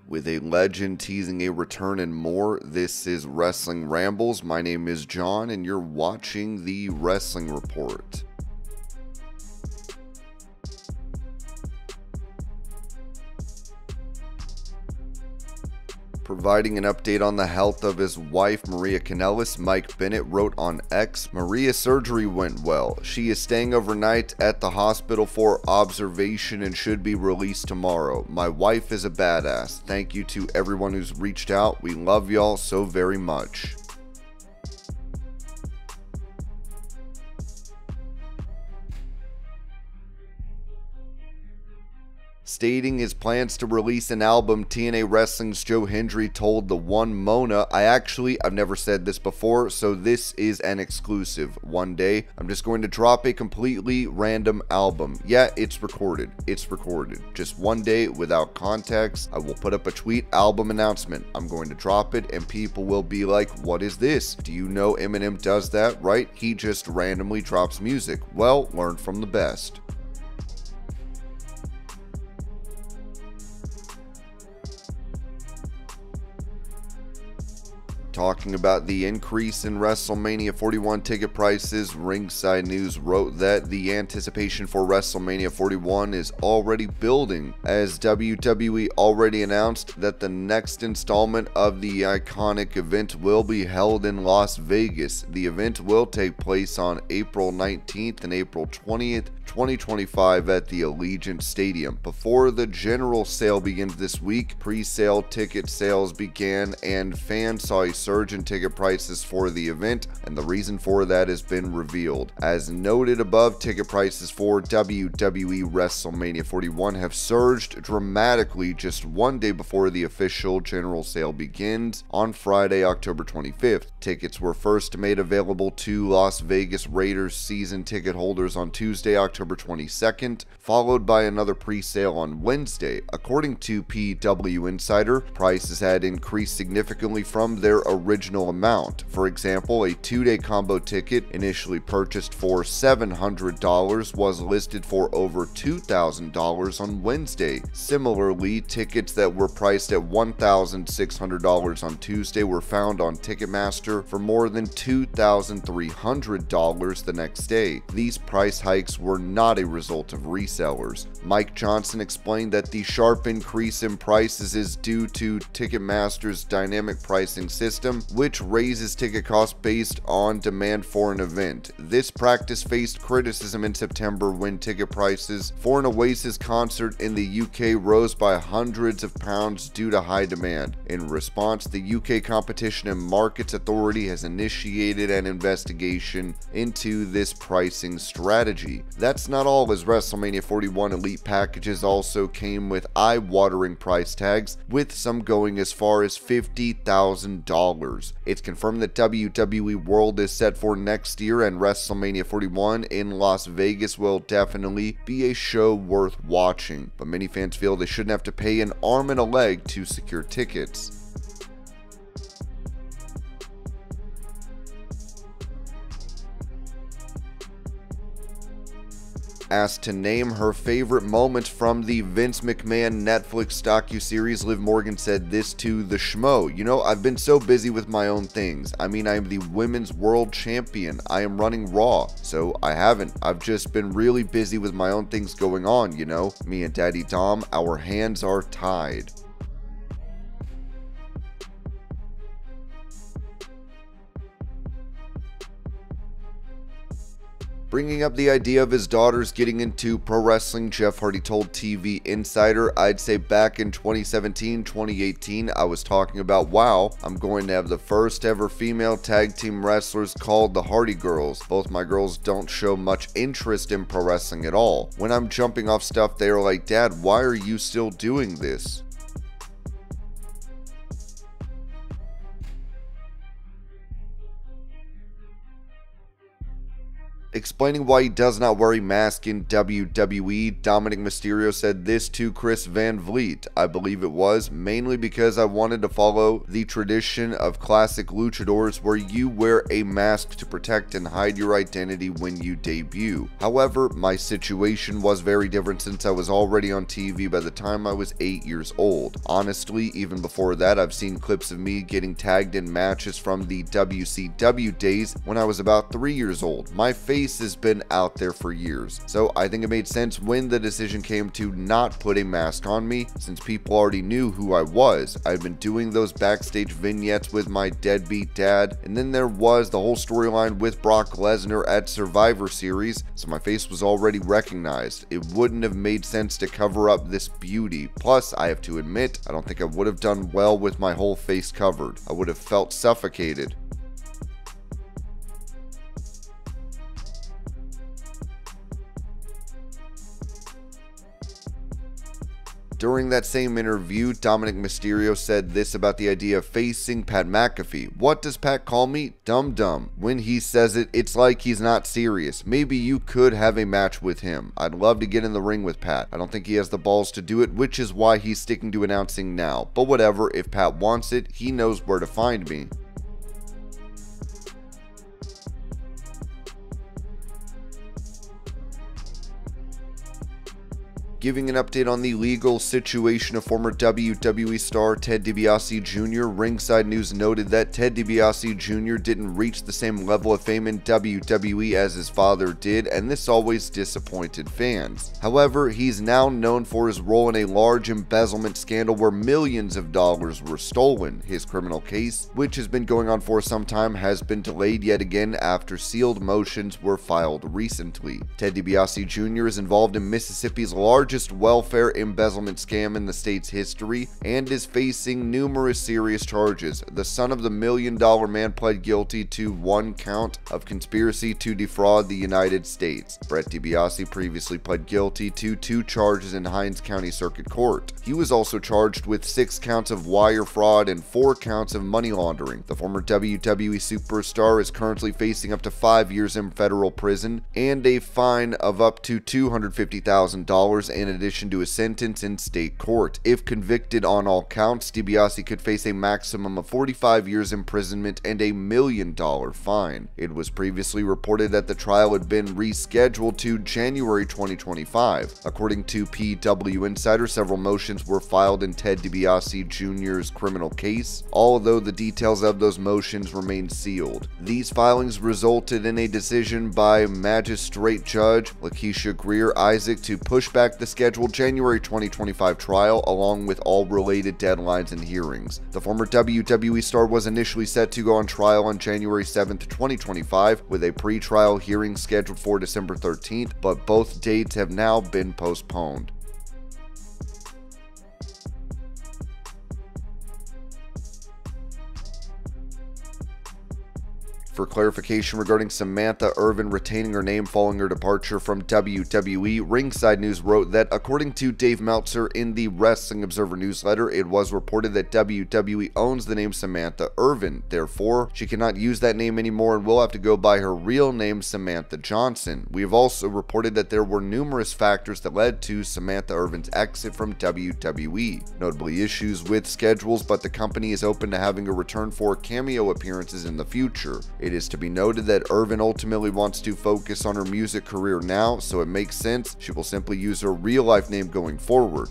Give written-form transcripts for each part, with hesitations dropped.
with a legend teasing a return and more. This is Wrestling Rambles. My name is John, and you're watching the Wrestling Report. Providing an update on the health of his wife, Maria Kanellis, Mike Bennett wrote on X, "Maria's surgery went well. She is staying overnight at the hospital for observation and should be released tomorrow. My wife is a badass. Thank you to everyone who's reached out. We love y'all so very much." Stating his plans to release an album, TNA Wrestling's Joe Hendry told the One Mona, I've never said this before, so this is an exclusive. One day, I'm just going to drop a completely random album. Yeah, it's recorded. Just one day, without context, I will put up a tweet album announcement. I'm going to drop it, and people will be like, what is this? Do you know Eminem does that, right? He just randomly drops music. Well, learn from the best. Talking about the increase in WrestleMania 41 ticket prices, Ringside News wrote that the anticipation for WrestleMania 41 is already building, as WWE already announced that the next installment of the iconic event will be held in Las Vegas. The event will take place on April 19th and April 20th, 2025 at the Allegiant Stadium. Before the general sale begins this week, pre-sale ticket sales began and fans saw a surge in ticket prices for the event, and the reason for that has been revealed. As noted above, ticket prices for WWE WrestleMania 41 have surged dramatically just one day before the official general sale begins on Friday, October 25th. Tickets were first made available to Las Vegas Raiders season ticket holders on Tuesday, October 22nd, followed by another pre-sale on Wednesday. According to PW Insider, prices had increased significantly from their original amount. For example, a two-day combo ticket initially purchased for $700 was listed for over $2,000 on Wednesday. Similarly, tickets that were priced at $1,600 on Tuesday were found on Ticketmaster for more than $2,300 the next day. These price hikes were not a result of resellers. Mike Johnson explained that the sharp increase in prices is due to Ticketmaster's dynamic pricing system, which raises ticket costs based on demand for an event. This practice faced criticism in September when ticket prices for an Oasis concert in the UK rose by hundreds of pounds due to high demand. In response, the UK Competition and Markets Authority has initiated an investigation into this pricing strategy. That's not all, as WrestleMania 41 Elite packages also came with eye-watering price tags, with some going as far as $50,000. It's confirmed that WWE World is set for next year, and WrestleMania 41 in Las Vegas will definitely be a show worth watching, but many fans feel they shouldn't have to pay an arm and a leg to secure tickets. Asked to name her favorite moment from the Vince McMahon Netflix docuseries, Liv Morgan said this to The Schmo. You know, I've been so busy with my own things. I mean, I am the women's world champion. I am running Raw. So I haven't. I've just been really busy with my own things going on, you know. Me and Daddy Dom, our hands are tied. Bringing up the idea of his daughters getting into pro wrestling, Jeff Hardy told TV Insider, I'd say back in 2017, 2018, I was talking about, wow, I'm going to have the first ever female tag team wrestlers called the Hardy Girls. Both my girls don't show much interest in pro wrestling at all. When I'm jumping off stuff, they are like, Dad, why are you still doing this? Explaining why he does not wear a mask in WWE, Dominik Mysterio said this to Chris Van Vliet, I believe it was, mainly because I wanted to follow the tradition of classic luchadors where you wear a mask to protect and hide your identity when you debut. However, my situation was very different since I was already on TV by the time I was 8 years old. Honestly, even before that, I've seen clips of me getting tagged in matches from the WCW days when I was about 3 years old. My face has been out there for years, so I think it made sense when the decision came to not put a mask on me, since people already knew who I was. I'd been doing those backstage vignettes with my deadbeat dad, and then there was the whole storyline with Brock Lesnar at Survivor Series, so my face was already recognized. It wouldn't have made sense to cover up this beauty. Plus, I have to admit, I don't think I would have done well with my whole face covered. I would have felt suffocated. During that same interview, Dominik Mysterio said this about the idea of facing Pat McAfee. What does Pat call me? Dum-dum. When he says it, it's like he's not serious. Maybe you could have a match with him. I'd love to get in the ring with Pat. I don't think he has the balls to do it, which is why he's sticking to announcing now. But whatever, if Pat wants it, he knows where to find me. Giving an update on the legal situation of former WWE star Ted DiBiase Jr., Ringside News noted that Ted DiBiase Jr. didn't reach the same level of fame in WWE as his father did, and this always disappointed fans. However, he's now known for his role in a large embezzlement scandal where millions of dollars were stolen. His criminal case, which has been going on for some time, has been delayed yet again after sealed motions were filed recently. Ted DiBiase Jr. is involved in Mississippi's largest welfare embezzlement scam in the state's history and is facing numerous serious charges. The son of the $1 million man pled guilty to 1 count of conspiracy to defraud the United States. Brett DiBiase previously pled guilty to 2 charges in Hinds County Circuit Court. He was also charged with 6 counts of wire fraud and 4 counts of money laundering. The former WWE superstar is currently facing up to 5 years in federal prison and a fine of up to $250,000 in addition to a sentence in state court. If convicted on all counts, DiBiase could face a maximum of 45 years imprisonment and a $1 million fine. It was previously reported that the trial had been rescheduled to January 2025. According to PW Insider, several motions were filed in Ted DiBiase Jr.'s criminal case, although the details of those motions remain sealed. These filings resulted in a decision by Magistrate Judge Lakeisha Greer Isaac to push back the scheduled January 2025 trial along with all related deadlines and hearings. The former WWE star was initially set to go on trial on January 7th, 2025 with a pre-trial hearing scheduled for December 13th, but both dates have now been postponed. For clarification regarding Samantha Irvin retaining her name following her departure from WWE, Ringside News wrote that according to Dave Meltzer in the Wrestling Observer newsletter, it was reported that WWE owns the name Samantha Irvin. Therefore, she cannot use that name anymore and will have to go by her real name, Samantha Johnson. We have also reported that there were numerous factors that led to Samantha Irvin's exit from WWE, notably issues with schedules, but the company is open to having her return for cameo appearances in the future. It is to be noted that Irvin ultimately wants to focus on her music career now, so it makes sense she will simply use her real-life name going forward.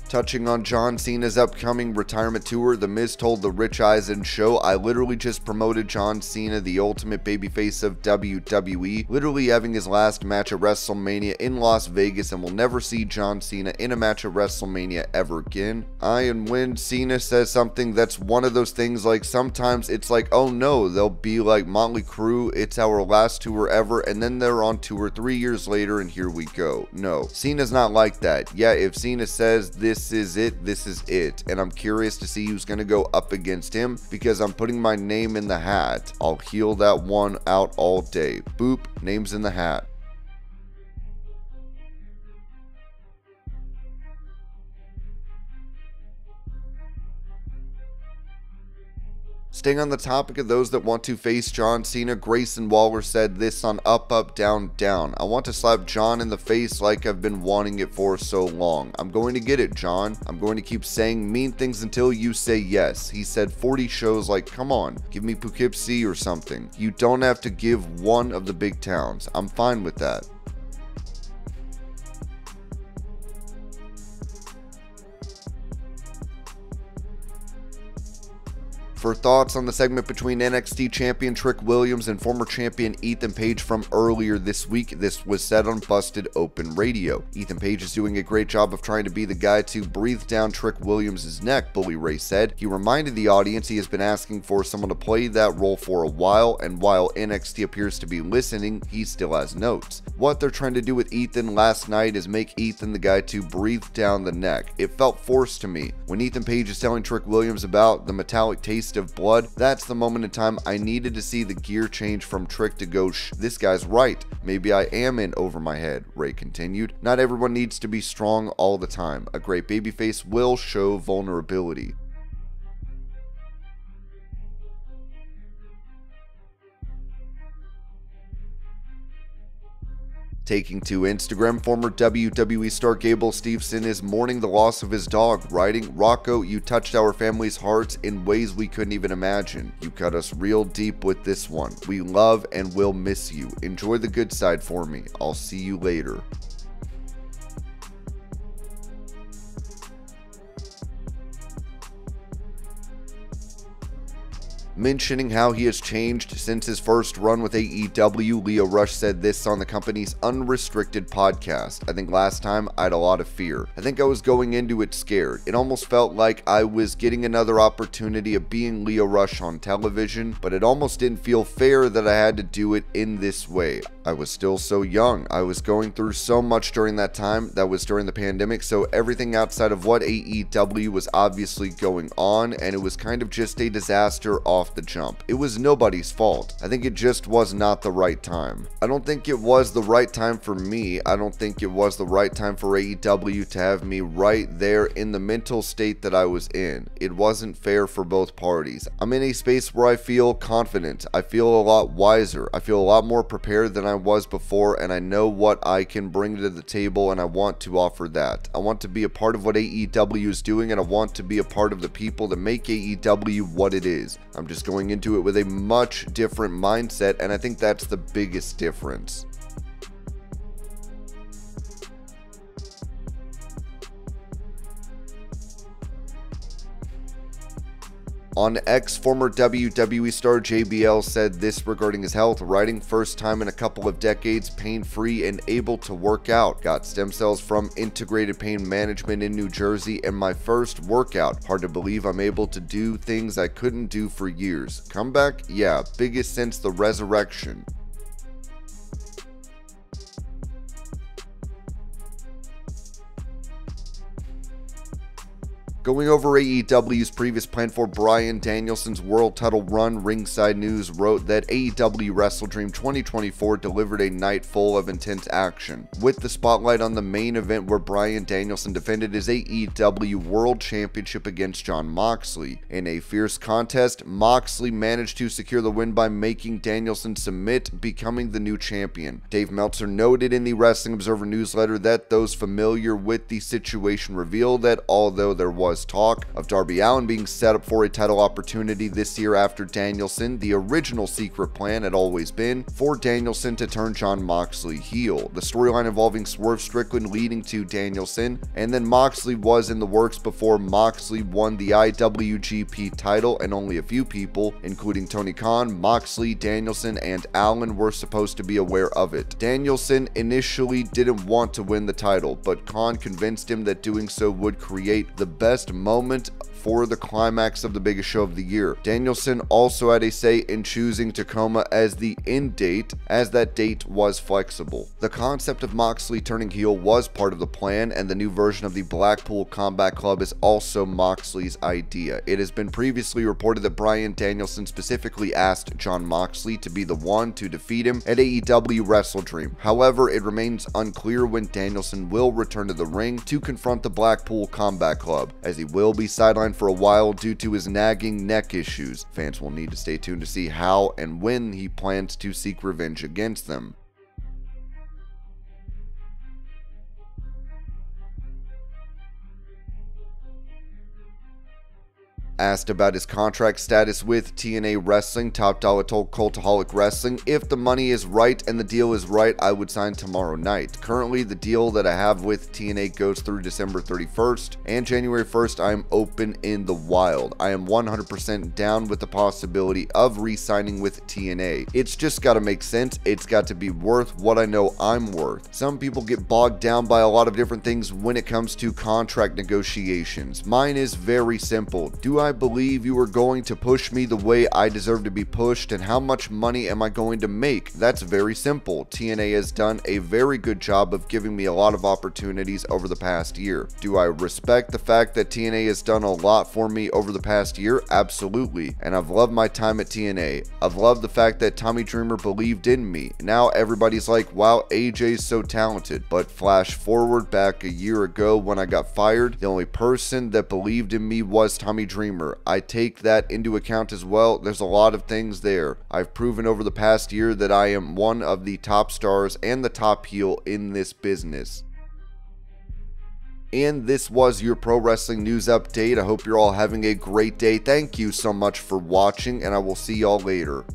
Touching on John Cena's upcoming retirement tour, The Miz told the Rich Eisen show, "I literally just promoted John Cena, the ultimate babyface of WWE, literally having his last match at WrestleMania in Las Vegas, and will never see John Cena in a match at WrestleMania ever again." And when Cena says something, that's one of those things, like sometimes it's like, oh no, they'll be like Motley Crue, it's our last tour ever, and then they're on tour 3 years later and here we go. No, Cena's not like that. Yeah, if Cena says this is it, and I'm curious to see who's gonna go up against him, because I'm putting my name in the hat. I'll heel that one out all day. Boop, name's in the hat. Staying on the topic of those that want to face John Cena, Grayson Waller said this on Up Up Down Down. "I want to slap John in the face like I've been wanting it for so long. I'm going to get it, John. I'm going to keep saying mean things until you say yes." He said 40 shows like, come on, give me Poughkeepsie or something. You don't have to give one of the big towns. I'm fine with that. For thoughts on the segment between NXT champion Trick Williams and former champion Ethan Page from earlier this week, this was said on Busted Open Radio. Ethan Page is doing a great job of trying to be the guy to breathe down Trick Williams' neck, Bully Ray said. He reminded the audience he has been asking for someone to play that role for a while, and while NXT appears to be listening, he still has notes. What they're trying to do with Ethan last night is make Ethan the guy to breathe down the neck. It felt forced to me. When Ethan Page is telling Trick Williams about the metallic taste of blood, that's the moment in time I needed to see the gear change from Trick to go, shh, this guy's right. Maybe I am in over my head, Ray continued. Not everyone needs to be strong all the time. A great babyface will show vulnerability. Taking to Instagram, former WWE star Gable Steveson is mourning the loss of his dog, writing, "Rocco, you touched our family's hearts in ways we couldn't even imagine. You cut us real deep with this one. We love and will miss you. Enjoy the good side for me. I'll see you later." Mentioning how he has changed since his first run with AEW, Lio Rush said this on the company's Unrestricted podcast. "I think last time I had a lot of fear. I think I was going into it scared. It almost felt like I was getting another opportunity of being Lio Rush on television, but it almost didn't feel fair that I had to do it in this way. I was still so young. I was going through so much during that time. That was during the pandemic, so everything outside of what AEW was obviously going on, and it was kind of just a disaster off the jump. It was nobody's fault. I think it just was not the right time. I don't think it was the right time for me. I don't think it was the right time for AEW to have me right there in the mental state that I was in. It wasn't fair for both parties. I'm in a space where I feel confident. I feel a lot wiser. I feel a lot more prepared than I was before, and I know what I can bring to the table, and I want to offer that. I want to be a part of what AEW is doing, and I want to be a part of the people that make AEW what it is. I'm just going into it with a much different mindset, and I think that's the biggest difference. On X, former WWE star JBL said this regarding his health, writing, "First time in a couple of decades, pain-free and able to work out. Got stem cells from Integrated Pain Management in New Jersey, and my first workout. Hard to believe I'm able to do things I couldn't do for years. Comeback? Yeah, biggest since the resurrection." Going over AEW's previous plan for Bryan Danielson's world title run, Ringside News wrote that AEW Wrestle Dream 2024 delivered a night full of intense action, with the spotlight on the main event where Bryan Danielson defended his AEW World Championship against Jon Moxley. In a fierce contest, Moxley managed to secure the win by making Danielson submit, becoming the new champion. Dave Meltzer noted in the Wrestling Observer newsletter that those familiar with the situation revealed that although there was talk of Darby Allin being set up for a title opportunity this year after Danielson, the original secret plan had always been for Danielson to turn Jon Moxley heel. The storyline involving Swerve Strickland leading to Danielson, and then Moxley was in the works before Moxley won the IWGP title, and only a few people, including Tony Khan, Moxley, Danielson, and Allin, were supposed to be aware of it. Danielson initially didn't want to win the title, but Khan convinced him that doing so would create the best moment for the climax of the biggest show of the year. Danielson also had a say in choosing Tacoma as the end date, as that date was flexible. The concept of Moxley turning heel was part of the plan, and the new version of the Blackpool Combat Club is also Moxley's idea. It has been previously reported that Bryan Danielson specifically asked Jon Moxley to be the one to defeat him at AEW Wrestle Dream. However, it remains unclear when Danielson will return to the ring to confront the Blackpool Combat Club, as he will be sidelined sidelined for a while due to his nagging neck issues. Fans will need to stay tuned to see how and when he plans to seek revenge against them. Asked about his contract status with TNA Wrestling, Top Dollar told Cultaholic Wrestling, "If the money is right and the deal is right, I would sign tomorrow night. Currently, the deal that I have with TNA goes through December 31st, and January 1st I am open in the wild. I am 100% down with the possibility of re-signing with TNA. It's just gotta make sense, it's got to be worth what I know I'm worth." Some people get bogged down by a lot of different things when it comes to contract negotiations. Mine is very simple. Do I believe you are going to push me the way I deserve to be pushed, and how much money am I going to make? That's very simple. TNA has done a very good job of giving me a lot of opportunities over the past year. Do I respect the fact that TNA has done a lot for me over the past year? Absolutely. And I've loved my time at TNA. I've loved the fact that Tommy Dreamer believed in me. Now everybody's like, wow, AJ's so talented. But flash forward back a year ago when I got fired, the only person that believed in me was Tommy Dreamer. I take that into account as well. There's a lot of things there. I've proven over the past year that I am one of the top stars and the top heel in this business. And this was your pro wrestling news update. I hope you're all having a great day. Thank you so much for watching, and I will see y'all later.